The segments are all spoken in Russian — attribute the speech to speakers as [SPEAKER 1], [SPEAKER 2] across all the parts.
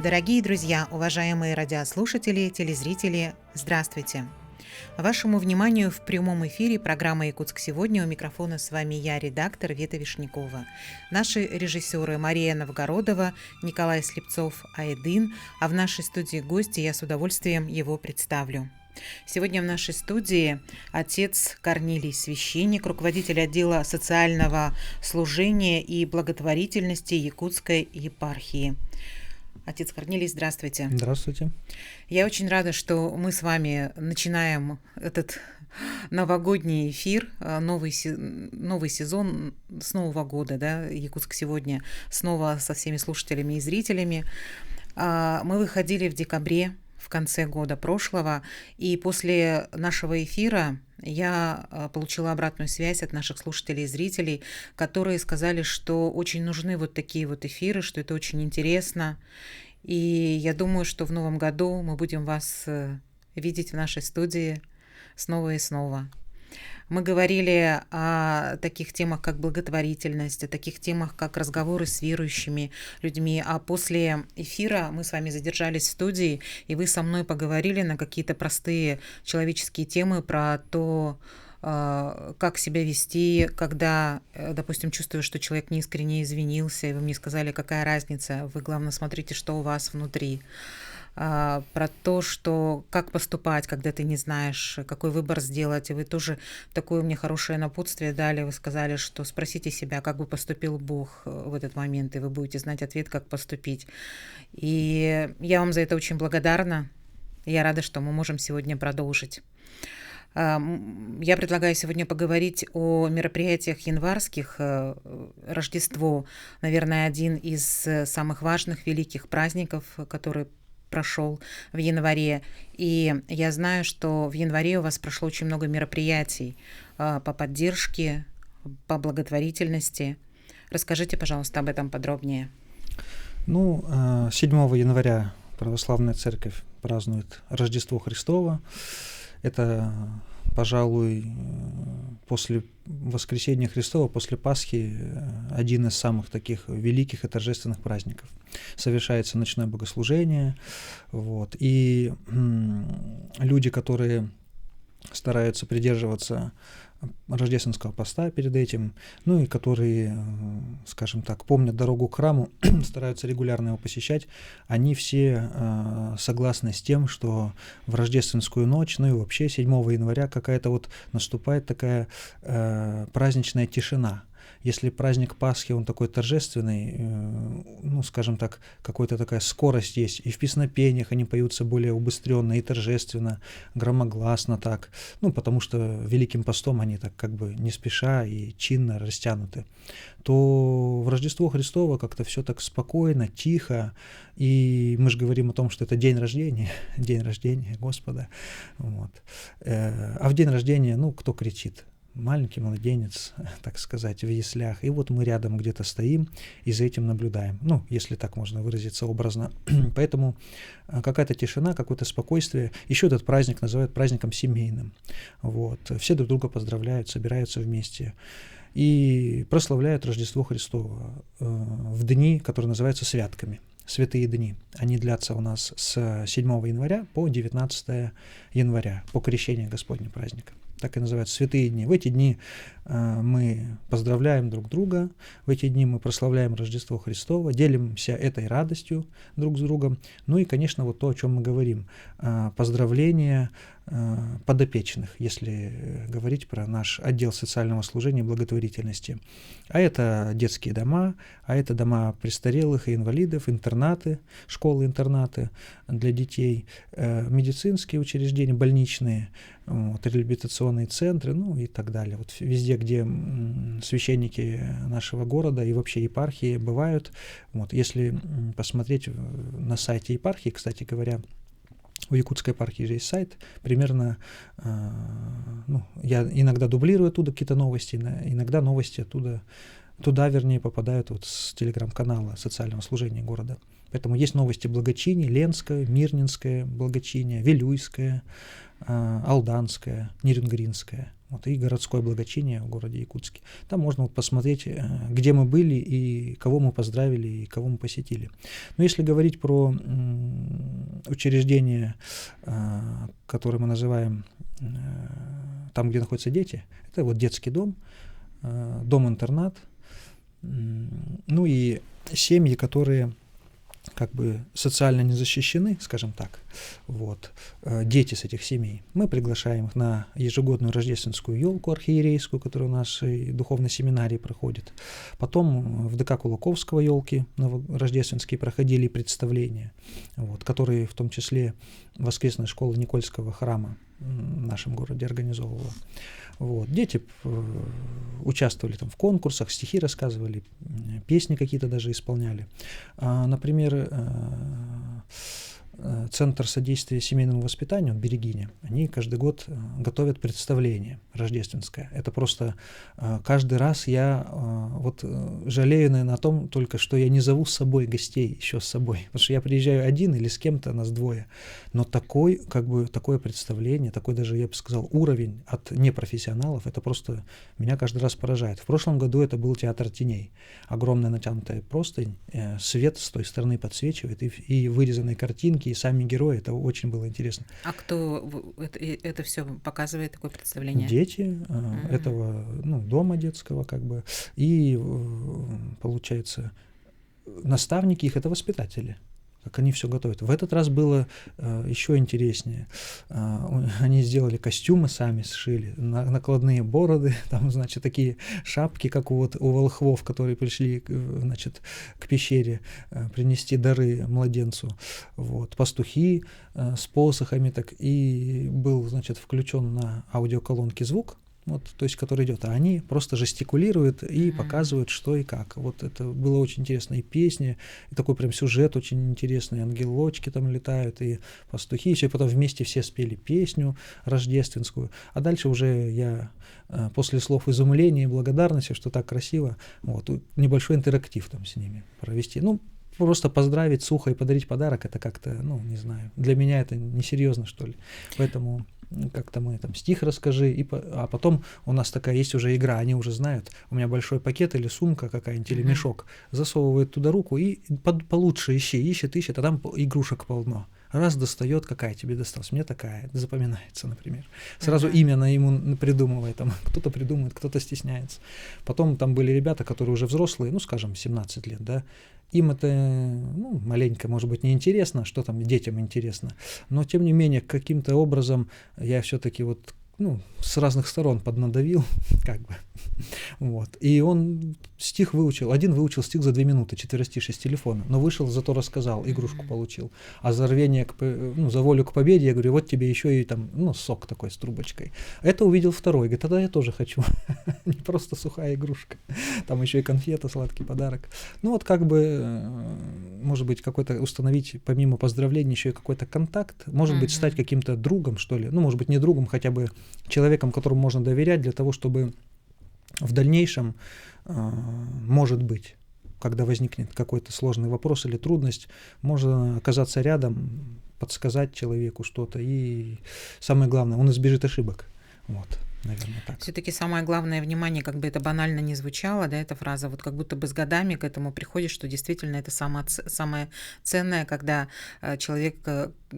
[SPEAKER 1] Дорогие друзья, уважаемые радиослушатели, телезрители, здравствуйте! Вашему вниманию в прямом эфире программа «Якутск сегодня». У микрофона с вами я, редактор Вета Вишнякова. Наши режиссеры Мария Новгородова, Николай Слепцов, Айдын, а в нашей студии гости, я с удовольствием его представлю. Сегодня в нашей студии отец Корнилий Священник, руководитель отдела социального служения и благотворительности Якутской епархии. Отец Корнилий, здравствуйте.
[SPEAKER 2] Здравствуйте.
[SPEAKER 1] Я очень рада, что мы с вами начинаем этот новогодний эфир, новый сезон с Нового года, да, Якутск сегодня, снова со всеми слушателями и зрителями. Мы выходили в декабре, в конце года прошлого, и после нашего эфира я получила обратную связь от наших слушателей и зрителей, которые сказали, что очень нужны вот такие вот эфиры, что это очень интересно. И я думаю, что в новом году мы будем вас видеть в нашей студии снова и снова. Мы говорили о таких темах, как благотворительность, о таких темах, как разговоры с верующими людьми. А после эфира мы с вами задержались в студии, и вы со мной поговорили на какие-то простые человеческие темы про то, как себя вести, когда, допустим, чувствуешь, что человек неискренне извинился, и вы мне сказали, какая разница, вы, главное, смотрите, что у вас внутри. Про то, что как поступать, когда ты не знаешь, какой выбор сделать. И вы тоже такое мне хорошее напутствие дали. Вы сказали, что спросите себя, как бы поступил Бог в этот момент, и вы будете знать ответ, как поступить. И я вам за это очень благодарна. Я рада, что мы можем сегодня продолжить. Я предлагаю сегодня поговорить о мероприятиях январских. Рождество, наверное, один из самых важных, великих праздников, который прошел в январе. И я знаю, что в январе у вас прошло очень много мероприятий по поддержке, по благотворительности. Расскажите, пожалуйста, об этом подробнее.
[SPEAKER 2] 7 января Православная Церковь празднует Рождество Христово. Это, пожалуй, после Воскресения Христова, после Пасхи, один из самых таких великих и торжественных праздников. Совершается ночное богослужение, и люди, которые стараются придерживаться рождественского поста перед этим, и которые, скажем так, помнят дорогу к храму, стараются регулярно его посещать, они все согласны с тем, что в рождественскую ночь, и вообще 7 января какая-то наступает такая праздничная тишина. Если праздник Пасхи, он такой торжественный, скажем так, какая-то такая скорость есть, и в песнопениях они поются более убыстренно и торжественно, громогласно так, потому что Великим постом они так как бы не спеша и чинно растянуты, то в Рождество Христово как-то все так спокойно, тихо, и мы же говорим о том, что это день рождения Господа, а в день рождения, кто кричит? Маленький младенец, так сказать, в яслях. И мы рядом где-то стоим и за этим наблюдаем. Если так можно выразиться образно. Поэтому какая-то тишина, какое-то спокойствие. Еще этот праздник называют праздником семейным. Все друг друга поздравляют, собираются вместе и прославляют Рождество Христово в дни, которые называются святками. Святые дни. Они длятся у нас с 7 января по 19 января, по крещению Господня праздника. Так и называются святые дни. В эти дни мы поздравляем друг друга, в эти дни мы прославляем Рождество Христово, делимся этой радостью друг с другом. И, конечно, то, о чем мы говорим, поздравления подопечных, если говорить про наш отдел социального служения и благотворительности. А это детские дома, а это дома престарелых и инвалидов, интернаты, школы-интернаты для детей, медицинские учреждения, больничные, реабилитационные центры, и так далее. Везде, где священники нашего города и вообще епархии бывают. Если посмотреть на сайте епархии, кстати говоря, у Якутской епархии же есть сайт, примерно, я иногда дублирую оттуда какие-то новости, иногда новости туда, вернее, попадают с телеграм-канала социального служения города. Поэтому есть новости благочиний: Ленское, Мирнинское благочиние, Вилюйское, Алданское, Нерюнгринское. Вот, и городское благочиние в городе Якутске. Там можно вот посмотреть, где мы были и кого мы поздравили, и кого мы посетили. Но если говорить про учреждение, которое мы называем там, где находятся дети, это вот детский дом, дом-интернат, ну и семьи, которые как бы социально не защищены, скажем так, вот, дети с этих семей. Мы приглашаем их на ежегодную рождественскую елку архиерейскую, которая у нашей духовной семинарии проходит. Потом в ДК Кулаковского елки рождественские проходили представления, вот, которые в том числе воскресная школа Никольского храма в нашем городе организовывала. Вот. Дети участвовали там в конкурсах, стихи рассказывали, песни какие-то даже исполняли. Например, Центр содействия семейному воспитанию «Берегиня», они каждый год готовят представление рождественское. Это просто каждый раз я вот жалею, наверное, о том только, что я не зову с собой гостей еще с собой, потому что я приезжаю один или с кем-то, нас двое. Но такое представление, такой даже, я бы сказал, уровень от непрофессионалов, это просто меня каждый раз поражает. В прошлом году это был театр теней. Огромная натянутая простынь, свет с той стороны подсвечивает, и вырезанные картинки, и сами герои, это очень было интересно.
[SPEAKER 1] А кто это все показывает, такое представление?
[SPEAKER 2] Дети этого дома детского, как бы, и, получается, наставники их — это воспитатели, как они все готовят. В этот раз было еще интереснее. Они сделали костюмы, сами сшили, накладные бороды, там, значит, такие шапки, как у волхвов, которые пришли, значит, к пещере принести дары младенцу. Вот. Пастухи с посохами, так, и был, значит, включен на аудиоколонке звук, вот, то есть, который идет, а они просто жестикулируют и показывают, что и как. Вот это было очень интересно. И песни, и такой прям сюжет очень интересный, ангелочки там летают, и пастухи, и потом вместе все спели песню рождественскую. А дальше уже я после слов изумления и благодарности, что так красиво, вот, небольшой интерактив там с ними провести. Просто поздравить сухо и подарить подарок, это как-то, не знаю, для меня это несерьезно, что ли. Поэтому как-то мы там стих расскажи, а потом у нас такая есть уже игра, они уже знают, у меня большой пакет или сумка какая-нибудь, или мешок, засовывает туда руку и получше ищет, а там игрушек полно. Раз достает, какая тебе досталась, мне такая, запоминается, например. Сразу имя ему придумывает, там кто-то придумывает, кто-то стесняется. Потом там были ребята, которые уже взрослые, скажем, 17 лет, да, им это, маленько, может быть, неинтересно, что там детям интересно, но, тем не менее, каким-то образом я все-таки с разных сторон поднадавил, как бы, вот, и он стих выучил, один выучил стих за 2 минуты, четверостишие с телефона, но вышел, зато рассказал, игрушку получил, а за рвение, за волю к победе, я говорю, вот тебе еще и там, сок такой с трубочкой. Это увидел второй, говорит, тогда я тоже хочу, не просто сухая игрушка, там еще и конфета, сладкий подарок. Как бы, может быть, какой-то установить, помимо поздравлений, еще и какой-то контакт, может быть, стать каким-то другом, что ли, может быть, не другом, хотя бы человеком, которому можно доверять, для того, чтобы в дальнейшем, может быть, когда возникнет какой-то сложный вопрос или трудность, можно оказаться рядом, подсказать человеку что-то, и самое главное, он избежит ошибок. Вот, наверное, так.
[SPEAKER 1] Все-таки самое главное внимание, как бы это банально не звучало, да, эта фраза, вот как будто бы с годами к этому приходишь, что действительно это самое ценное, когда человек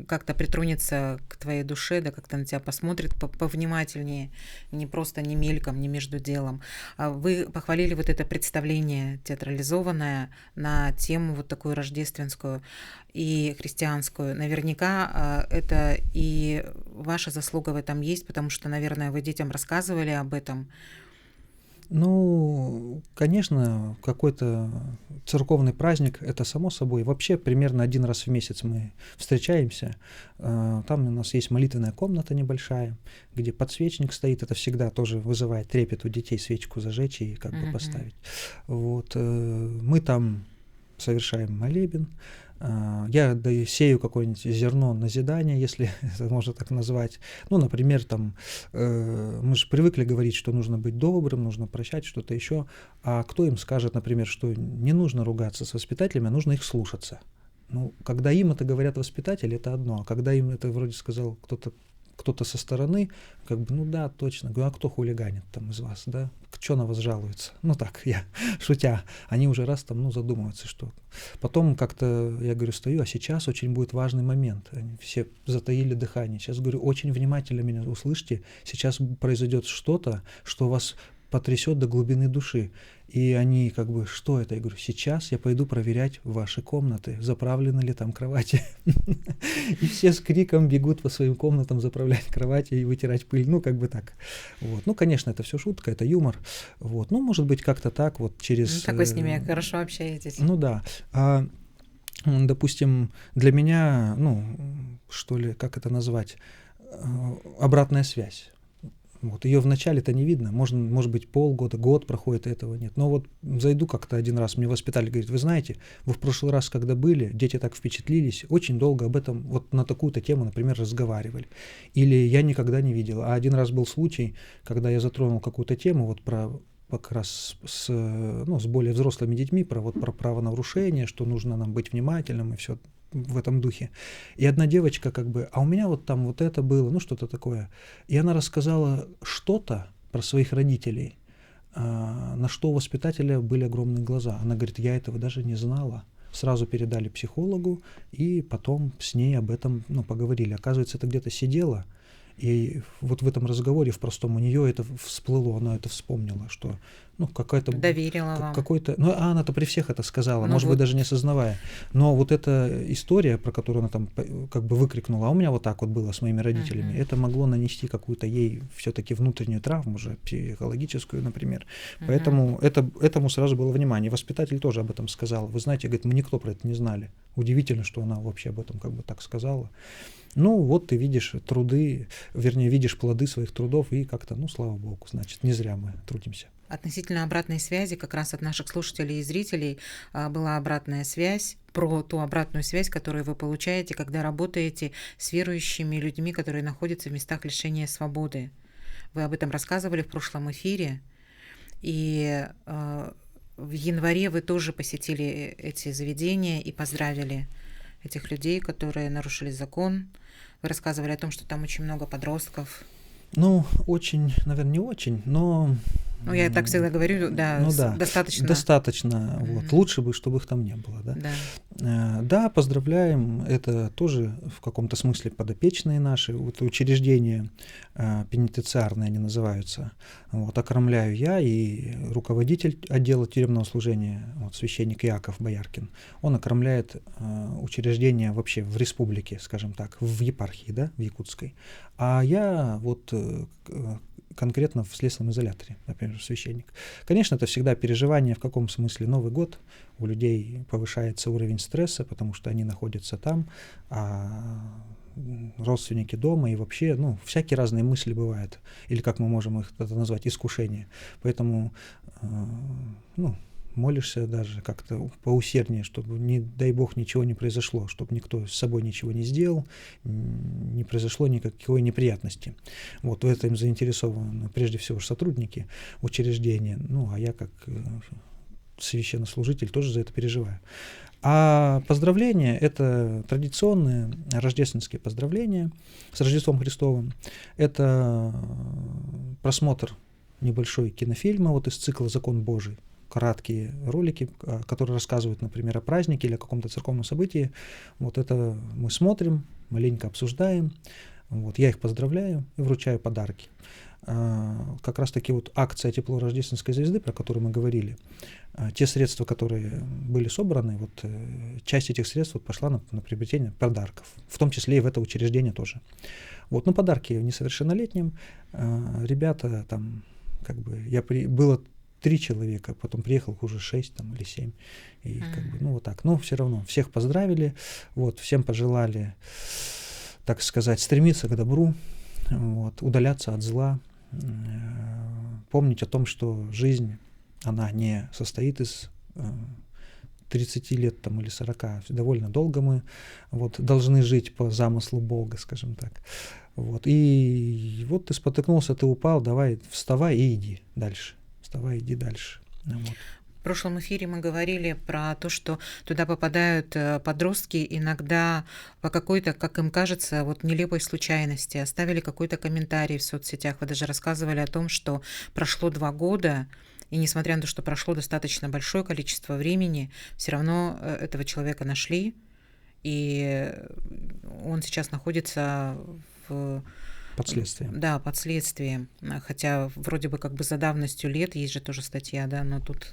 [SPEAKER 1] как-то притронется к твоей душе, да, как-то на тебя посмотрит повнимательнее, не просто не мельком, не между делом. Вы похвалили вот это представление театрализованное на тему вот такую рождественскую и христианскую. Наверняка это и ваша заслуга в этом есть, потому что, наверное, вы детям рассказывали об этом.
[SPEAKER 2] Конечно, какой-то церковный праздник, это само собой. Вообще, примерно 1 раз в месяц мы встречаемся. Там у нас есть молитвенная комната небольшая, где подсвечник стоит. Это всегда тоже вызывает трепет у детей, свечку зажечь и как бы поставить. Вот. Мы там совершаем молебен. Я сею какое-нибудь зерно назидания, если это можно так назвать. Например, там, мы же привыкли говорить, что нужно быть добрым, нужно прощать, что-то еще. А кто им скажет, например, что не нужно ругаться с воспитателями, а нужно их слушаться? Когда им это говорят воспитатели, это одно. А когда им это вроде сказал кто-то кто-то со стороны, как бы, ну да, точно, говорю, а кто хулиганит там из вас, да, что на вас жалуется? Ну так, я шутя, они уже раз там, ну, задумываются, что. Потом как-то, я говорю, стою, а сейчас очень будет важный момент. Они все затаили дыхание. Сейчас, говорю, очень внимательно меня услышьте, сейчас произойдет что-то, что вас потрясет до глубины души. И они как бы, что это? Я говорю, сейчас я пойду проверять ваши комнаты, заправлены ли там кровати. И все с криком бегут по своим комнатам заправлять кровати и вытирать пыль. Ну, как бы так. Вот. Ну, конечно, это все шутка, это юмор. Вот. Ну, может быть, как-то так вот через...
[SPEAKER 1] Так вы с ними хорошо общаетесь.
[SPEAKER 2] Ну да. Допустим, для меня, ну, что ли, как это назвать, обратная связь. Вот, ее вначале-то не видно, может быть, полгода, год проходит, этого нет. Но вот зайду как-то один раз, мне воспитатель говорит, вы знаете, вы в прошлый раз, когда были, дети так впечатлились, очень долго об этом, вот на такую-то тему, например, разговаривали. Или я никогда не видел. А один раз был случай, когда я затронул какую-то тему, вот про как раз с более взрослыми детьми, про правонарушение, что нужно нам быть внимательным и все в этом духе. И одна девочка как бы, а у меня вот там вот это было, ну что-то такое. И она рассказала что-то про своих родителей, на что у воспитателя были огромные глаза. Она говорит, я этого даже не знала. Сразу передали психологу, и потом с ней об этом поговорили. Оказывается, это где-то сидело, и вот в этом разговоре, в простом, у нее это всплыло, она это вспомнила, что какая-то...
[SPEAKER 1] Доверила вам.
[SPEAKER 2] Какой-то, она-то при всех это сказала,
[SPEAKER 1] Ну
[SPEAKER 2] может
[SPEAKER 1] вот.
[SPEAKER 2] быть, даже не осознавая. Но вот эта история, про которую она там как бы выкрикнула, а у меня вот так вот было с моими родителями, это могло нанести какую-то ей все-таки внутреннюю травму, уже психологическую, например. Поэтому этому сразу было внимание. Воспитатель тоже об этом сказал. Вы знаете, говорит, мы никто про это не знали. Удивительно, что она вообще об этом как бы так сказала. Ну, вот ты видишь видишь плоды своих трудов, и как-то, слава богу, значит, не зря мы трудимся.
[SPEAKER 1] Относительно обратной связи, как раз от наших слушателей и зрителей была обратная связь, про ту обратную связь, которую вы получаете, когда работаете с верующими людьми, которые находятся в местах лишения свободы. Вы об этом рассказывали в прошлом эфире, и в январе вы тоже посетили эти заведения и поздравили этих людей, которые нарушили закон. Вы рассказывали о том, что там очень много подростков.
[SPEAKER 2] Очень, наверное, не очень, но...
[SPEAKER 1] Я так всегда говорю, достаточно.
[SPEAKER 2] Достаточно. Вот. Лучше бы, чтобы их там не было. Да, поздравляем. Это тоже в каком-то смысле подопечные наши. Вот учреждения пенитенциарные они называются. Вот, окормляю я и руководитель отдела тюремного служения, священник Яков Бояркин. Он окормляет учреждения вообще в республике, скажем так, в епархии, в Якутской. А я конкретно в следственном изоляторе, например, священник. Конечно, это всегда переживание, в каком смысле Новый год. У людей повышается уровень стресса, потому что они находятся там, а родственники дома, и вообще, всякие разные мысли бывают. Или как мы можем их это назвать, искушения. Поэтому, молишься даже как-то поусерднее, чтобы, не дай бог, ничего не произошло, чтобы никто с собой ничего не сделал, не произошло никакой неприятности. Вот в этом заинтересованы прежде всего сотрудники учреждения, а я как священнослужитель тоже за это переживаю. А поздравления — это традиционные рождественские поздравления с Рождеством Христовым. Это просмотр небольшой кинофильма из цикла «Закон Божий». Краткие ролики, которые рассказывают, например, о празднике или о каком-то церковном событии. Вот это мы смотрим, маленько обсуждаем. Я их поздравляю и вручаю подарки. Как раз-таки акция «Тепло рождественской звезды», про которую мы говорили, те средства, которые были собраны, часть этих средств пошла на приобретение подарков, в том числе и в это учреждение тоже. Подарки несовершеннолетним. Ребята там, было 3 человека, потом приехал уже 6 или 7. И так. Но все равно всех поздравили, всем пожелали, так сказать, стремиться к добру, удаляться от зла, помнить о том, что жизнь, она не состоит из 30 лет или 40. Довольно долго мы должны жить по замыслу Бога, скажем так. И ты спотыкнулся, ты упал, давай вставай и иди дальше. Вставай, иди дальше.
[SPEAKER 1] прошлом эфире мы говорили про то, что туда попадают подростки иногда по какой-то, как им кажется, вот нелепой случайности, оставили какой-то комментарий в соцсетях. Вы даже рассказывали о том, что прошло 2 года, и несмотря на то, что прошло достаточно большое количество времени, все равно этого человека нашли, и он сейчас находится в...
[SPEAKER 2] Под следствием.
[SPEAKER 1] Да, под следствием. Хотя вроде бы как бы за давностью лет есть же тоже статья, да, но тут...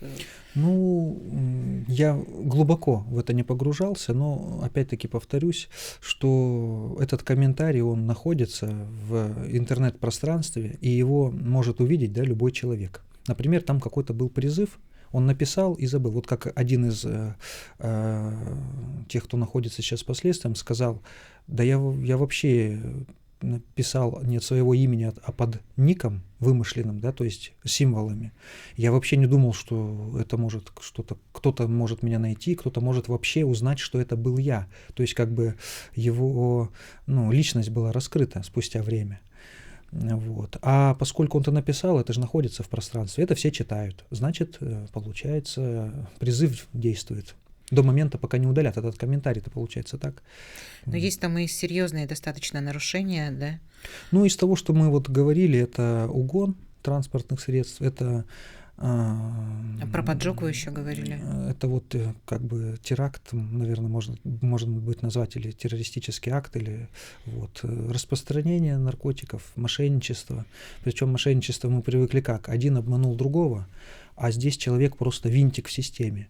[SPEAKER 2] Ну, я глубоко в это не погружался, но опять-таки повторюсь, что этот комментарий, он находится в интернет-пространстве, и его может увидеть, да, любой человек. Например, там какой-то был призыв, он написал и забыл. Вот как один из тех, кто находится сейчас под следствием, сказал, да я вообще... написал не от своего имени, а под ником вымышленным, да, то есть символами. Я вообще не думал, что это может что-то, кто-то может меня найти, кто-то может вообще узнать, что это был я. То есть как бы его, личность была раскрыта спустя время. Вот. А поскольку он это написал, это же находится в пространстве, это все читают. Значит, получается, призыв действует. До момента, пока не удалят этот комментарий, это получается так.
[SPEAKER 1] Но есть там и серьезные достаточно нарушения, да?
[SPEAKER 2] Ну, из того, что мы вот говорили, это угон транспортных средств, это...
[SPEAKER 1] Про поджог вы еще говорили.
[SPEAKER 2] Это вот как бы теракт, наверное, можно быть назвать, или террористический акт, или вот распространение наркотиков, мошенничество. Причем мошенничество мы привыкли как? Один обманул другого, а здесь человек просто винтик в системе.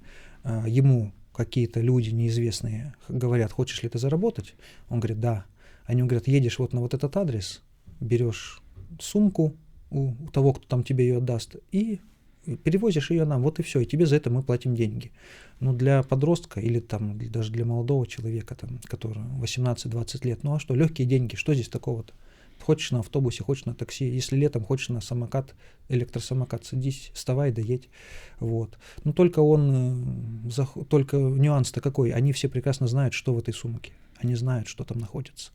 [SPEAKER 2] Ему какие-то люди неизвестные говорят, хочешь ли ты заработать? Он говорит, да. Они говорят, едешь вот на вот этот адрес, берешь сумку у того, кто там тебе ее отдаст, и перевозишь ее нам, вот и все, и тебе за это мы платим деньги. Но для подростка или там даже для молодого человека, там, который 18-20 лет, ну а что, легкие деньги, что здесь такого-то? Хочешь на автобусе, хочешь на такси, если летом хочешь на самокат, электросамокат, садись, вставай, доедь. Вот. Но только только нюанс-то какой, они все прекрасно знают, что в этой сумке, они знают, что там находится.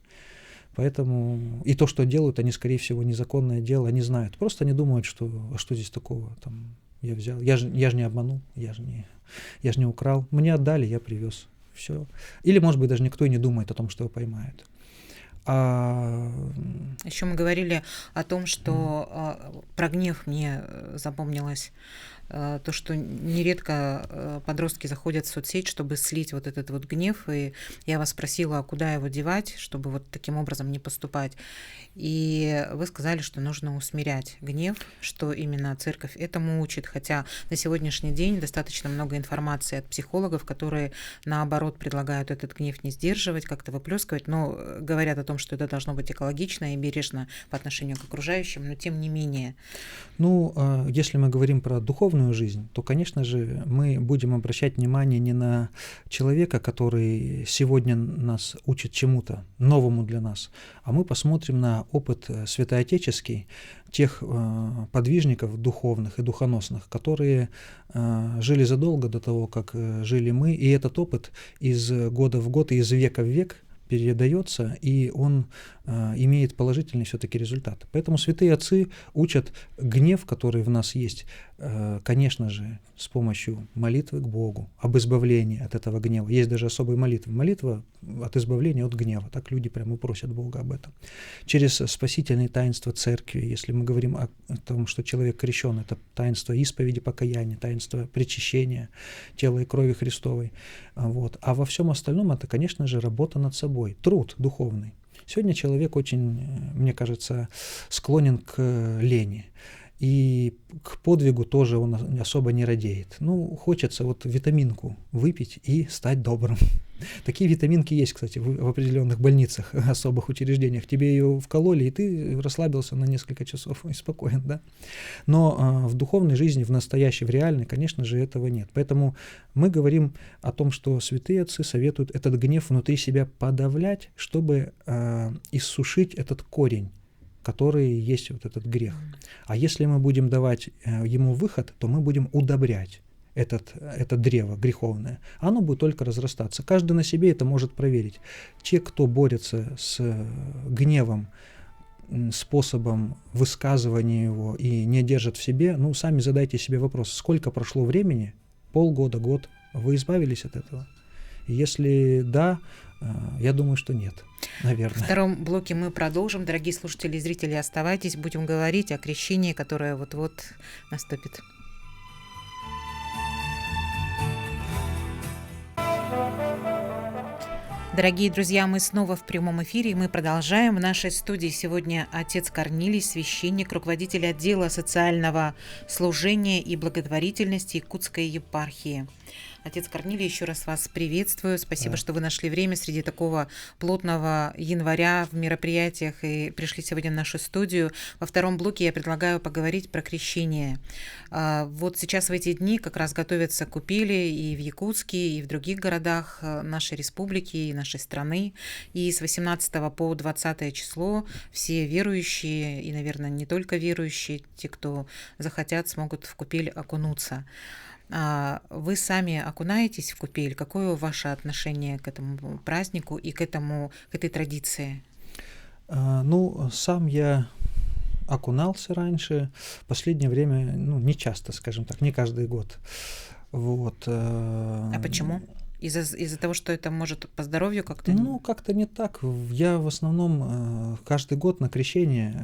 [SPEAKER 2] Поэтому и то, что делают, они, скорее всего, незаконное дело, они знают. Просто они думают, что здесь такого там я взял, я же не обманул, я же не украл, мне отдали, я привез, все. Или, может быть, даже никто и не думает о том, что его поймают.
[SPEAKER 1] Еще мы говорили о том, что про гнев мне запомнилось, то, что нередко подростки заходят в соцсеть, чтобы слить вот этот вот гнев, и я вас спросила, куда его девать, чтобы вот таким образом не поступать. И вы сказали, что нужно усмирять гнев, что именно церковь этому учит, хотя на сегодняшний день достаточно много информации от психологов, которые, наоборот, предлагают этот гнев не сдерживать, как-то выплескивать, но говорят о том, что это должно быть экологично и бережно по отношению к окружающим, но тем не менее.
[SPEAKER 2] Ну, если мы говорим про духовную жизнь, то, конечно же, мы будем обращать внимание не на человека, который сегодня нас учит чему-то новому для нас, а мы посмотрим на опыт святоотеческий тех подвижников духовных и духоносных, которые жили задолго до того, как жили мы, и этот опыт из года в год и из века в век передается, и он имеет положительный все-таки результат. Поэтому святые отцы учат гнев, который в нас есть, конечно же, с помощью молитвы к Богу, об избавлении от этого гнева. Есть даже особые молитвы. Молитва от избавления от гнева. Так люди прямо просят Бога об этом. Через спасительные таинства церкви, если мы говорим о том, что человек крещен, это таинство исповеди, покаяния, таинство причащения тела и крови Христовой. Вот. А во всем остальном это, конечно же, работа над собой, труд духовный. Сегодня человек очень, мне кажется, склонен к лени. И к подвигу тоже он особо не радеет. Ну, хочется вот витаминку выпить и стать добрым. Такие витаминки есть, кстати, в определенных больницах, особых учреждениях. Тебе ее вкололи, и ты расслабился на несколько часов и спокоен, да? Но в духовной жизни, в настоящей, в реальной, конечно же, этого нет. Поэтому мы говорим о том, что святые отцы советуют этот гнев внутри себя подавлять, чтобы иссушить этот корень, который есть вот этот грех. А если мы будем давать ему выход, то мы будем удобрять это древо греховное. Оно будет только разрастаться. Каждый на себе это может проверить. Те, кто борется с гневом, способом высказывания его и не держат в себе, ну, сами задайте себе вопрос, сколько прошло времени полгода, год, вы избавились от этого? Если да, я думаю, что нет,
[SPEAKER 1] Во
[SPEAKER 2] наверное.
[SPEAKER 1] втором блоке мы продолжим. Дорогие слушатели и зрители, оставайтесь. Будем говорить о крещении, которое вот-вот наступит. Дорогие друзья, мы снова в прямом эфире, и мы продолжаем. В нашей студии сегодня отец Корнилий, священник, руководитель отдела социального служения и благотворительности Якутской епархии. Отец Корнилий, еще раз вас приветствую. Спасибо, что вы нашли время среди такого плотного января в мероприятиях и пришли сегодня в нашу студию. Во втором блоке я предлагаю поговорить про крещение. Вот сейчас в эти дни как раз готовятся купели и в Якутске, и в других городах нашей республики и нашей страны. И с 18 по 20 число все верующие, и, наверное, не только верующие, те, кто захотят, смогут в купель окунуться. Вы сами окунаетесь в купель? Какое ваше отношение к этому празднику и к этой традиции?
[SPEAKER 2] Сам я окунался раньше, в последнее время, не часто, скажем так, не каждый год. Вот.
[SPEAKER 1] А почему? Из-за того, что это может по здоровью как-то?
[SPEAKER 2] Как-то не так. Я в основном каждый год на крещение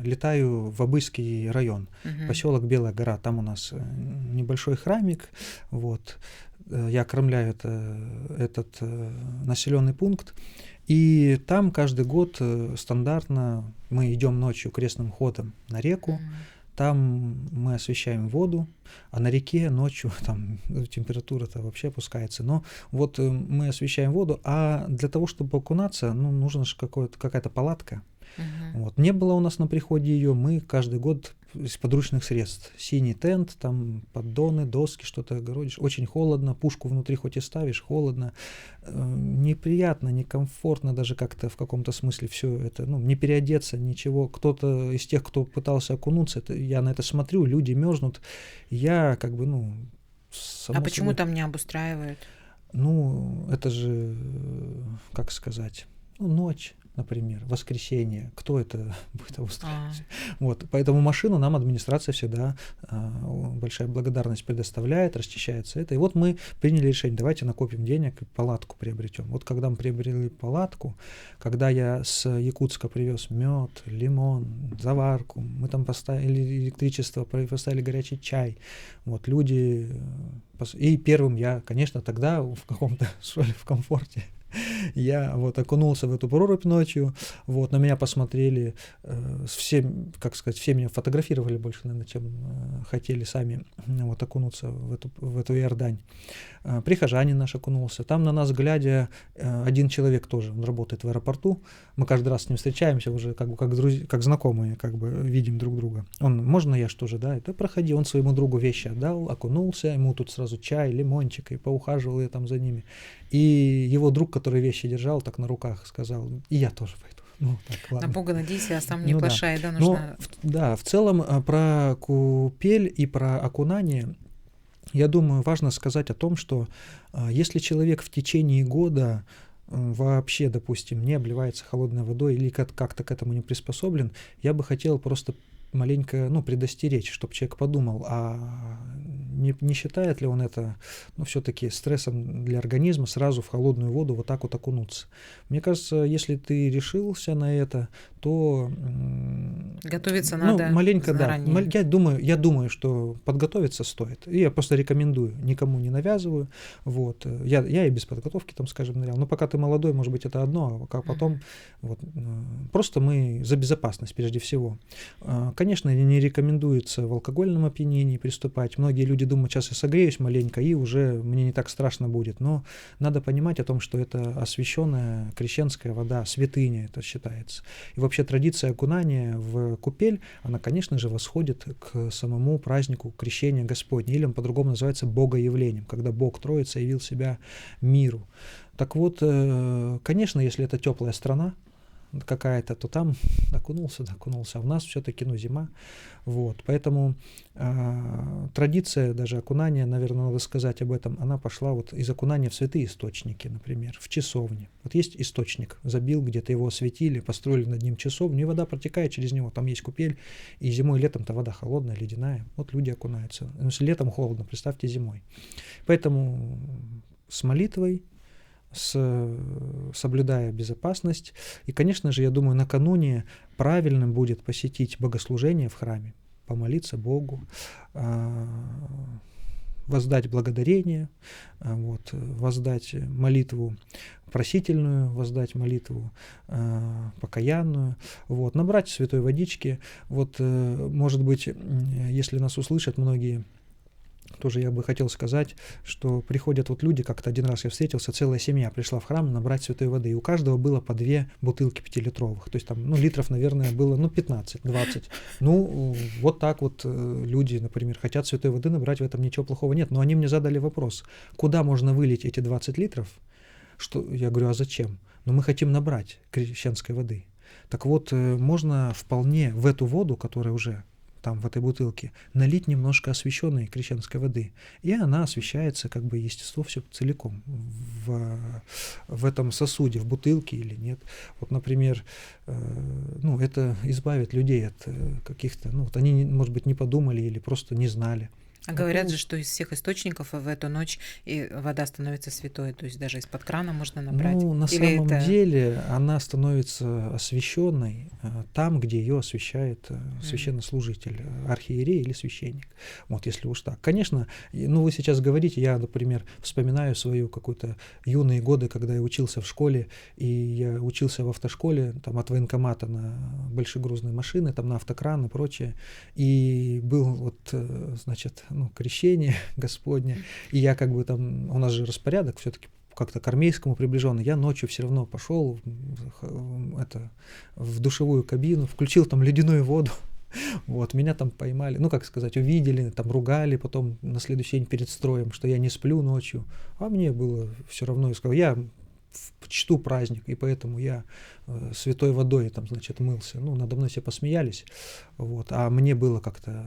[SPEAKER 2] летаю в Абыйский район, поселок Белая гора. Там у нас небольшой храмик. Вот. Я окормляю этот населенный пункт. И там каждый год стандартно мы идем ночью крестным ходом на реку. Там мы освещаем воду, а на реке ночью там температура-то вообще опускается. Но вот мы освещаем воду, а для того, чтобы окунаться, нужна же какая-то палатка. Вот. Не было у нас на приходе ее, мы каждый год из подручных средств. Синий тент, там поддоны, доски, что-то огородишь. Очень холодно, пушку внутри хоть и ставишь, холодно. Неприятно, некомфортно даже как-то в каком-то смысле все это. Не переодеться, ничего. Кто-то из тех, кто пытался окунуться, я на это смотрю, люди мерзнут. Я
[SPEAKER 1] А почему там не обустраивают?
[SPEAKER 2] Это же, как сказать, ночь. Например, воскресенье, кто это будет устраивать? Вот, поэтому машину нам администрация всегда большая благодарность предоставляет, расчищается это. И вот мы приняли решение, давайте накопим денег и палатку приобретем. Вот когда мы приобрели палатку, когда я с Якутска привез мед, лимон, заварку, мы там поставили электричество, поставили горячий чай. Вот люди... И первым я, конечно, тогда в каком-то, что ли, в комфорте, я окунулся в эту прорубь ночью, на меня посмотрели, все меня фотографировали больше, наверное, чем хотели сами окунуться в эту Иордань. Прихожанин наш окунулся, там на нас глядя, один человек тоже, он работает в аэропорту, мы каждый раз с ним встречаемся уже как друзья, как знакомые, видим друг друга. Можно я что же, да, это проходи, он своему другу вещи отдал, окунулся, ему тут сразу чай, лимончик, и поухаживал я там за ними. И его друг, который вещи держал, так на руках сказал, и я тоже пойду. Так, ладно.
[SPEAKER 1] На Бога надейся, а сам не плашай, да,
[SPEAKER 2] нужно... в целом про купель и про окунание, я думаю, важно сказать о том, что если человек в течение года вообще, допустим, не обливается холодной водой или как-то к этому не приспособлен, я бы хотел просто маленько предостеречь, чтобы человек подумал, а не считает ли он это все-таки стрессом для организма сразу в холодную воду вот так вот окунуться. Мне кажется, если ты решился на это, то
[SPEAKER 1] готовиться надо
[SPEAKER 2] маленько,
[SPEAKER 1] заранее.
[SPEAKER 2] Да. Я думаю, что подготовиться стоит. И я просто рекомендую, никому не навязываю. Вот. Я и без подготовки, там, скажем, нырял. Но пока ты молодой, может быть, это одно, а потом просто мы за безопасность прежде всего. Конечно, не рекомендуется в алкогольном опьянении приступать. Многие люди думают, сейчас я согреюсь маленько, и уже мне не так страшно будет. Но надо понимать о том, что это освященная крещенская вода, святыня это считается. И вообще традиция окунания в купель, она, конечно же, восходит к самому празднику крещения Господня, или он по-другому называется Богоявлением, когда Бог Троица явил себя миру. Так вот, конечно, если это теплая страна, какая-то, то там окунулся, да, окунулся, а у нас все-таки, ну, зима. Вот, поэтому традиция даже окунания, наверное, надо сказать об этом, она пошла вот из окунания в святые источники, например, в часовне. Вот есть источник, забил, где-то его осветили, построили над ним часовню, и вода протекает через него, там есть купель, и зимой и летом-то вода холодная, ледяная, вот люди окунаются. Ну, если летом холодно, представьте зимой. Поэтому с молитвой, соблюдая безопасность. И, конечно же, я думаю, накануне правильным будет посетить богослужение в храме, помолиться Богу, воздать благодарение, вот, воздать молитву просительную, воздать молитву покаянную, вот, набрать святой водички. Вот, может быть, если нас услышат многие, тоже я бы хотел сказать, что приходят вот люди, как-то один раз я встретился, целая семья пришла в храм набрать святой воды, и у каждого было по 2 бутылки 5-литровых, то есть там, ну, литров, наверное, было, ну, 15-20. Ну, вот так вот люди, например, хотят святой воды набрать, в этом ничего плохого нет, но они мне задали вопрос, куда можно вылить эти 20 литров? Что? Я говорю, а зачем? Ну, мы хотим набрать крещенской воды. Так вот, можно вполне в эту воду, которая уже там в этой бутылке, налить немножко освященной крещенской воды, и она освещается, как бы, естество все целиком в этом сосуде, в бутылке или нет. Вот, например, ну, это избавит людей от каких-то, ну, вот они, может быть, не подумали или просто не знали.
[SPEAKER 1] А говорят же, что из всех источников в эту ночь и вода становится святой, то есть даже из-под крана можно набрать.
[SPEAKER 2] Ну, на самом деле она становится освященной там, где ее освящает священнослужитель, архиерей или священник. Вот, если уж так. Конечно, ну, вы сейчас говорите, я, например, вспоминаю свою какую-то юные годы, когда я учился в школе, и я учился в автошколе, там, от военкомата на большегрузные машины, там, на автокран и прочее, и был вот, значит, ну, крещение Господне, и я как бы там, у нас же распорядок все-таки как-то к армейскому приближенный, я ночью все равно пошел в душевую кабину, включил там ледяную воду, вот, меня там поймали, ну, как сказать, увидели, там ругали потом на следующий день перед строем, что я не сплю ночью, а мне было все равно, я сказал, я чту праздник, и поэтому я святой водой там, значит, мылся, ну, надо мной все посмеялись, вот, а мне было как-то...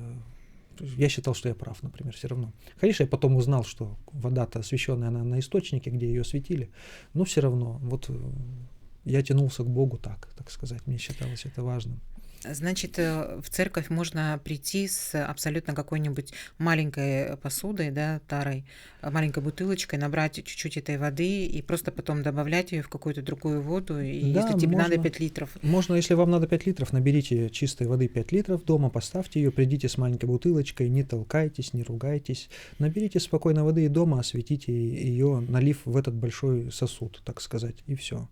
[SPEAKER 2] Я считал, что я прав, например, все равно. Конечно, я потом узнал, что вода-то освященная, она на источнике, где ее осветили, но все равно, вот я тянулся к Богу так сказать, мне считалось это важным.
[SPEAKER 1] Значит, в церковь можно прийти с абсолютно какой-нибудь маленькой посудой, да, тарой, маленькой бутылочкой, набрать чуть-чуть этой воды и просто потом добавлять ее в какую-то другую воду, и
[SPEAKER 2] Да,
[SPEAKER 1] если тебе
[SPEAKER 2] можно,
[SPEAKER 1] надо 5 литров.
[SPEAKER 2] Можно, если вам надо 5 литров, наберите чистой воды 5 литров дома, поставьте ее, придите с маленькой бутылочкой, не толкайтесь, не ругайтесь, наберите спокойно воды и дома осветите ее, налив в этот большой сосуд, так сказать, и все.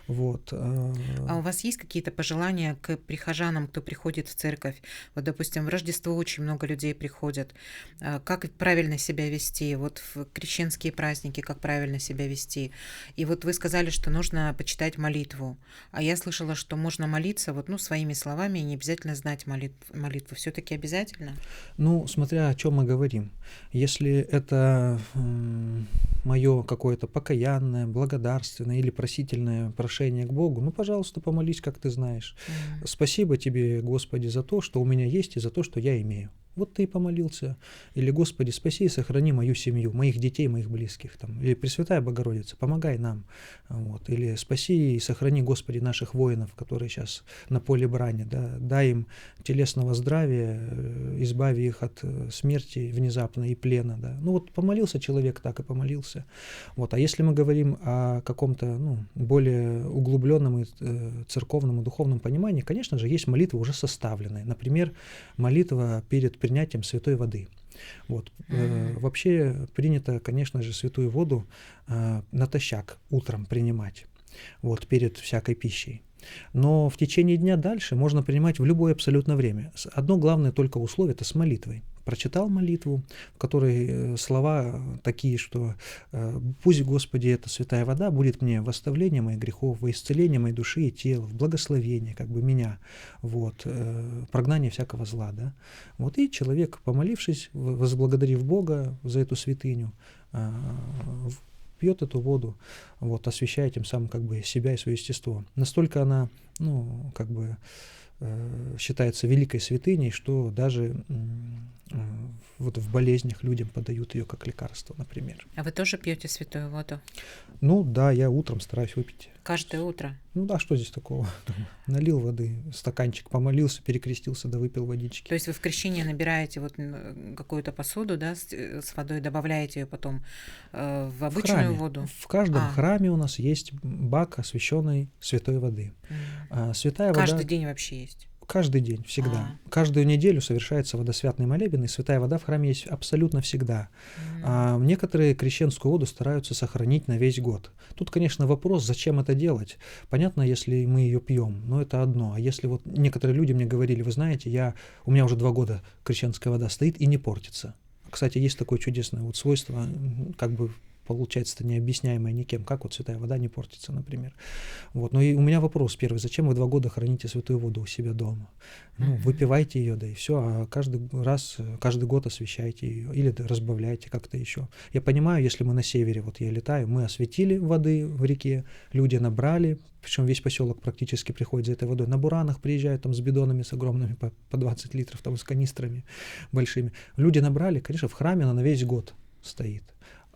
[SPEAKER 2] Вот.
[SPEAKER 1] А у вас есть какие-то пожелания к прихожанам, кто приходит в церковь? Вот, допустим, в Рождество очень много людей приходят. Как правильно себя вести? Вот в крещенские праздники как правильно себя вести? И вот вы сказали, что нужно почитать молитву. А я слышала, что можно молиться вот, ну, своими словами, и не обязательно знать молитву. Все-таки обязательно?
[SPEAKER 2] Ну, смотря о чем мы говорим. Если это мое какое-то покаянное, благодарственное или просительное прошение к Богу, ну, пожалуйста, помолись, как ты знаешь. Спасибо тебе, Господи, за то, что у меня есть, и за то, что я имею. Вот ты и помолился. Или, Господи, спаси и сохрани мою семью, моих детей, моих близких. Там. Или, Пресвятая Богородица, помогай нам. Вот. Или спаси и сохрани, Господи, наших воинов, которые сейчас на поле брани. Да. Дай им телесного здравия, избави их от смерти внезапной и плена. Да. Ну вот помолился человек, так и помолился. Вот. А если мы говорим о каком-то, ну, более углубленном и церковном и духовном понимании, конечно же, есть молитвы уже составленные. Например, молитва перед принятием святой воды. Вот. Вообще принято, конечно же, святую воду натощак утром принимать, вот, перед всякой пищей. Но в течение дня дальше можно принимать в любое абсолютно время. Одно главное только условие – это с молитвой. Прочитал молитву, в которой слова такие, что «Пусть, Господи, эта святая вода будет мне в оставление моих грехов, во исцеление моей души и тела, в благословение как бы меня, вот, прогнание всякого зла». Да? Вот, и человек, помолившись, возблагодарив Бога за эту святыню, пьет эту воду, вот, освящая тем самым как бы себя и свое естество. Настолько она, ну, как бы считается великой святыней, что даже вот в болезнях людям подают ее как лекарство, например.
[SPEAKER 1] А вы тоже пьете святую воду?
[SPEAKER 2] Ну да, я утром стараюсь выпить.
[SPEAKER 1] Каждое утро?
[SPEAKER 2] Ну да, что здесь такого? Налил воды, стаканчик, помолился, перекрестился, да выпил водички.
[SPEAKER 1] То есть вы в крещении набираете вот какую-то посуду, да, с водой, добавляете ее потом в обычную воду?
[SPEAKER 2] В каждом храме у нас есть бак освященной святой воды. Святая вода...
[SPEAKER 1] Каждый день вообще есть?
[SPEAKER 2] Каждый день, всегда. Каждую неделю совершается водосвятный молебен, и святая вода в храме есть абсолютно всегда. Некоторые крещенскую воду стараются сохранить на весь год. Тут, конечно, вопрос, зачем это делать. Понятно, если мы ее пьем, но это одно. А если вот некоторые люди мне говорили, вы знаете, у меня уже 2 года крещенская вода стоит и не портится. Кстати, есть такое чудесное вот свойство, как бы получается, необъясняемое никем, как вот святая вода не портится, например. Вот. Но и у меня вопрос первый: зачем вы 2 года храните святую воду у себя дома? Ну, выпивайте ее, да и все, а каждый год освящайте ее или разбавляйте как-то еще. Я понимаю, если мы на севере, вот я летаю, мы осветили воды в реке, люди набрали, причем весь поселок практически приходит за этой водой. На буранах приезжают там с бидонами, с огромными, по 20 литров, там с канистрами большими. Люди набрали, конечно, в храме она на весь год стоит.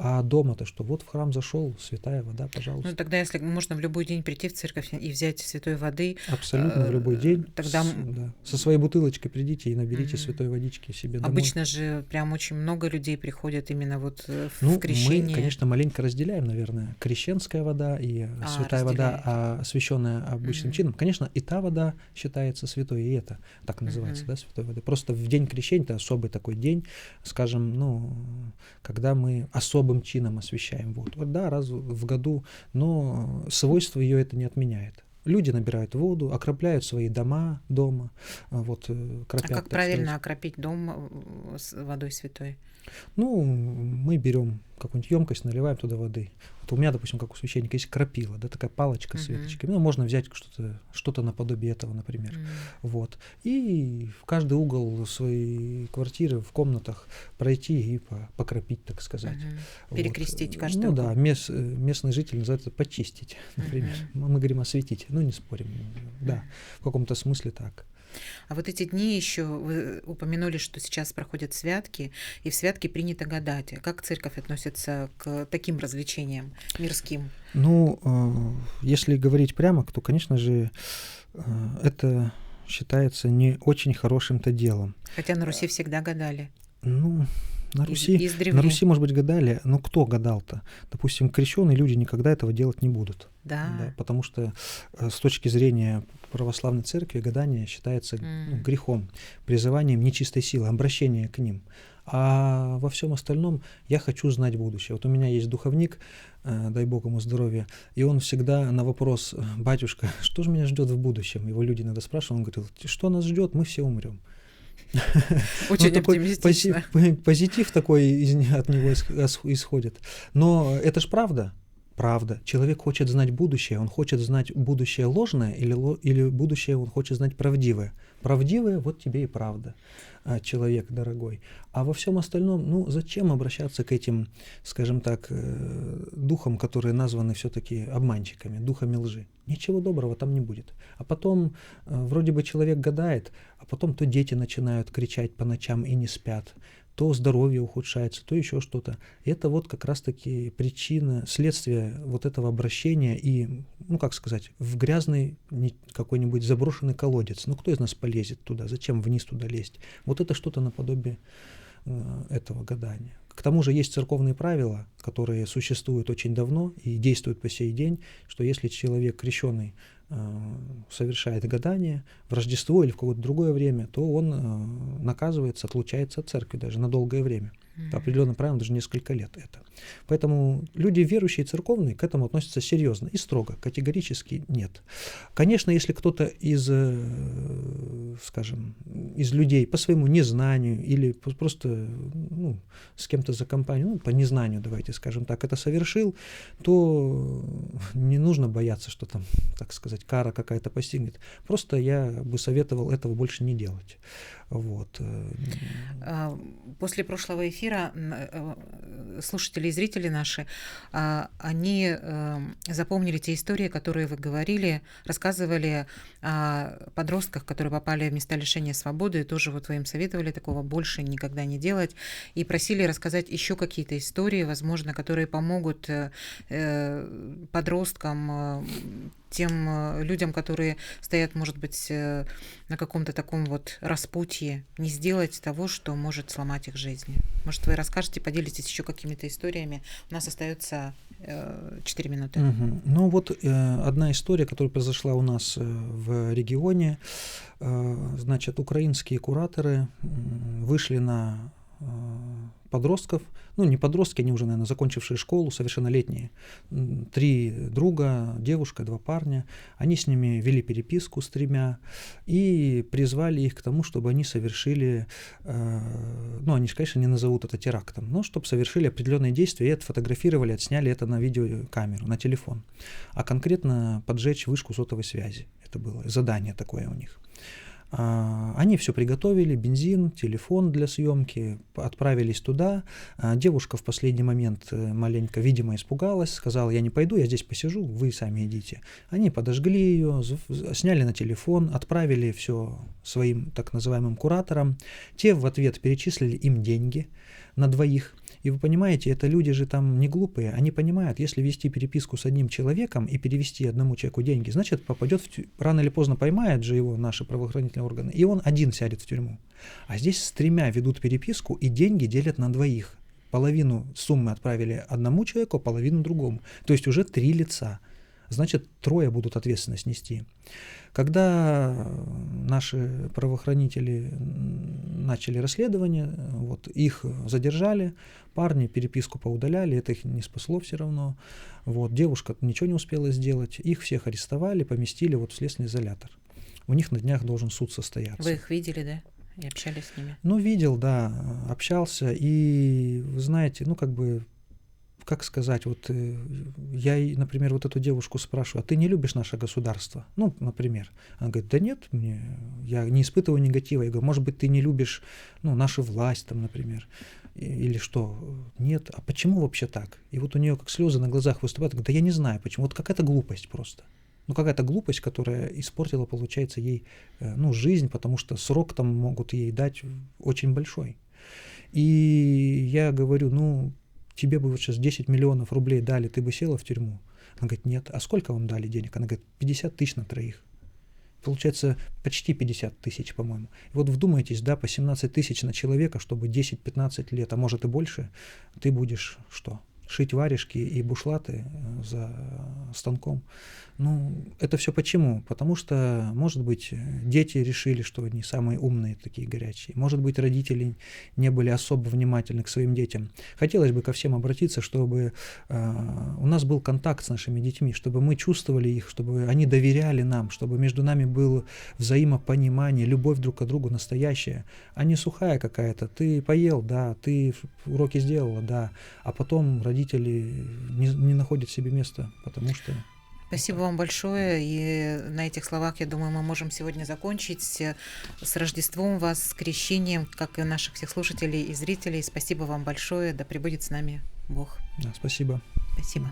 [SPEAKER 2] А дома-то что? Вот в храм зашел, святая вода, пожалуйста.
[SPEAKER 1] Ну тогда, если можно в любой день прийти в церковь и взять святой воды.
[SPEAKER 2] Абсолютно в любой день.
[SPEAKER 1] Тогда
[SPEAKER 2] со своей бутылочкой придите и наберите святой водички себе домой.
[SPEAKER 1] Обычно же прям очень много людей приходят именно вот в крещение.
[SPEAKER 2] Мы, конечно, маленько разделяем, наверное, крещенская вода и святая вода, освященная обычным чином. Конечно, и та вода считается святой, и это так называется, да, святой водой. Просто в день крещения, это особый такой день, скажем, ну, когда мы особым чином освящаем воду. Вот, да, раз в году, но свойство ее это не отменяет. Люди набирают воду, окропляют свои дома дома, вот, кропят.
[SPEAKER 1] А как правильно окропить дом водой святой?
[SPEAKER 2] Ну, мы берем какую-нибудь емкость, наливаем туда воды. Вот у меня, допустим, как у священника, есть крапила, да, такая палочка с веточками. Ну, можно взять что-то наподобие этого, например. Вот. И в каждый угол своей квартиры, в комнатах пройти и покропить, так сказать.
[SPEAKER 1] Перекрестить
[SPEAKER 2] вот.
[SPEAKER 1] каждый
[SPEAKER 2] угол.
[SPEAKER 1] Да,
[SPEAKER 2] местные жители называют это почистить, например. Мы говорим осветить, ну, не спорим. Да, в каком-то смысле так.
[SPEAKER 1] А вот эти дни еще вы упомянули, что сейчас проходят святки, и в святки принято гадать. Как церковь относится к таким развлечениям мирским?
[SPEAKER 2] Ну, если говорить прямо, то, конечно же, это считается не очень хорошим-то делом.
[SPEAKER 1] Хотя на Руси всегда гадали.
[SPEAKER 2] Ну, на Руси, может быть, гадали, но кто гадал-то? Допустим, крещеные люди никогда этого делать не будут.
[SPEAKER 1] Да,
[SPEAKER 2] потому что с точки зрения православной церкви гадание считается грехом, призыванием нечистой силы, обращение к ним. А во всем остальном я хочу знать будущее. Вот у меня есть духовник, дай Бог ему здоровья, и он всегда на вопрос: батюшка, что же меня ждет в будущем? Его люди иногда спрашивают, он говорит: что нас ждет, мы все умрем.
[SPEAKER 1] Очень оптимистично.
[SPEAKER 2] Позитив такой от него исходит. Но это ж правда. Правда. Человек хочет знать будущее. Он хочет знать будущее ложное или будущее он хочет знать правдивое. Правдивое, вот тебе и правда, человек дорогой. А во всем остальном, ну, зачем обращаться к этим, скажем так, духам, которые названы все-таки обманщиками, духами лжи? Ничего доброго там не будет. А потом вроде бы человек гадает, а потом то дети начинают кричать по ночам и не спят, то здоровье ухудшается, то еще что-то. Это вот как раз-таки причина, следствие вот этого обращения и, ну как сказать, в грязный какой-нибудь заброшенный колодец. Ну кто из нас полезет туда? Зачем вниз туда лезть? Вот это что-то наподобие этого гадания. К тому же есть церковные правила, которые существуют очень давно и действуют по сей день, что если человек крещеный совершает гадание в Рождество или в какое-то другое время, то он наказывается, отлучается от церкви даже на долгое время. По определенным правилам даже несколько лет это. Поэтому люди верующие, церковные, к этому относятся серьезно и строго, категорически нет. Конечно, если кто-то из, скажем, из людей по своему незнанию или просто с кем-то за компанию, по незнанию, давайте скажем так, это совершил, то не нужно бояться, что там, так сказать, сказать, кара какая-то постигнет. Просто я бы советовал этого больше не делать. Вот.
[SPEAKER 1] После прошлого эфира слушатели и зрители наши, они запомнили те истории, которые вы говорили, рассказывали о подростках, которые попали в места лишения свободы, и тоже вот вы им советовали такого больше никогда не делать, и просили рассказать еще какие-то истории, возможно, которые помогут подросткам, тем людям, которые стоят, может быть, на каком-то таком вот распутье, не сделать того, что может сломать их жизнь. Может, вы расскажете, поделитесь еще какими-то историями. У нас остается 4 минуты.
[SPEAKER 2] Ну вот одна история, которая произошла у нас в регионе. Значит, украинские кураторы вышли на подростков, ну не подростки, они уже, наверное, закончившие школу, совершеннолетние, 3 друга, девушка, 2 парня, они с ними вели переписку с 3 и призвали их к тому, чтобы они совершили, ну они, конечно, не назовут это терактом, но чтобы совершили определенные действия и отфотографировали, отсняли это на видеокамеру, на телефон, а конкретно поджечь вышку сотовой связи, это было задание такое у них. Они все приготовили, бензин, телефон для съемки, отправились туда. Девушка в последний момент маленько, видимо, испугалась, сказала: я не пойду, я здесь посижу, вы сами идите. Они подожгли ее, сняли на телефон, отправили все своим так называемым кураторам. Те в ответ перечислили им деньги на 2. И вы понимаете, это люди же там не глупые, они понимают, если вести переписку с одним человеком и перевести одному человеку деньги, значит, попадет рано или поздно поймают же его наши правоохранительные органы, и он один сядет в тюрьму. А здесь с 3 ведут переписку и деньги делят на 2. Половину суммы отправили одному человеку, половину другому. То есть уже 3 лица. Значит, 3 будут ответственность нести. Когда наши правоохранители начали расследование, вот, их задержали, парни переписку поудаляли, это их не спасло все равно. Вот, девушка ничего не успела сделать, их всех арестовали, поместили вот в следственный изолятор. У них на днях должен суд состояться.
[SPEAKER 1] Вы их видели, да? И общались с ними?
[SPEAKER 2] Ну, видел, да, общался, и, вы знаете, ну, как бы, как сказать, вот я, например, вот эту девушку спрашиваю: а ты не любишь наше государство? Ну, например. Она говорит: да нет, я не испытываю негатива. Я говорю: может быть, ты не любишь, ну, нашу власть, там, например, или что? Нет. А почему вообще так? И вот у нее как слезы на глазах выступают. Говорит: да я не знаю почему. Вот какая-то глупость просто. Ну, какая-то глупость, которая испортила, получается, ей, ну, жизнь, потому что срок там могут ей дать очень большой. И я говорю: ну, тебе бы вот сейчас 10 миллионов рублей дали, ты бы села в тюрьму? Она говорит: нет. А сколько вам дали денег? Она говорит: 50 тысяч на 3. Получается, почти 50 тысяч, по-моему. И вот вдумайтесь, да, по 17 тысяч на человека, чтобы 10-15 лет, а может и больше, ты будешь что? Шить варежки и бушлаты за станком. Ну, это все почему? Потому что, может быть, дети решили, что они самые умные, такие горячие. Может быть, родители не были особо внимательны к своим детям. Хотелось бы ко всем обратиться, чтобы у нас был контакт с нашими детьми, чтобы мы чувствовали их, чтобы они доверяли нам, чтобы между нами было взаимопонимание, любовь друг к другу настоящая, а не сухая какая-то. Ты поел, да, ты уроки сделала, да, а потом родители не находят себе места, потому что...
[SPEAKER 1] Спасибо вам большое, и на этих словах, я думаю, мы можем сегодня закончить. С Рождеством вас, с крещением, как и наших всех слушателей и зрителей. Спасибо вам большое, да пребудет с нами Бог.
[SPEAKER 2] Да, спасибо.
[SPEAKER 1] Спасибо.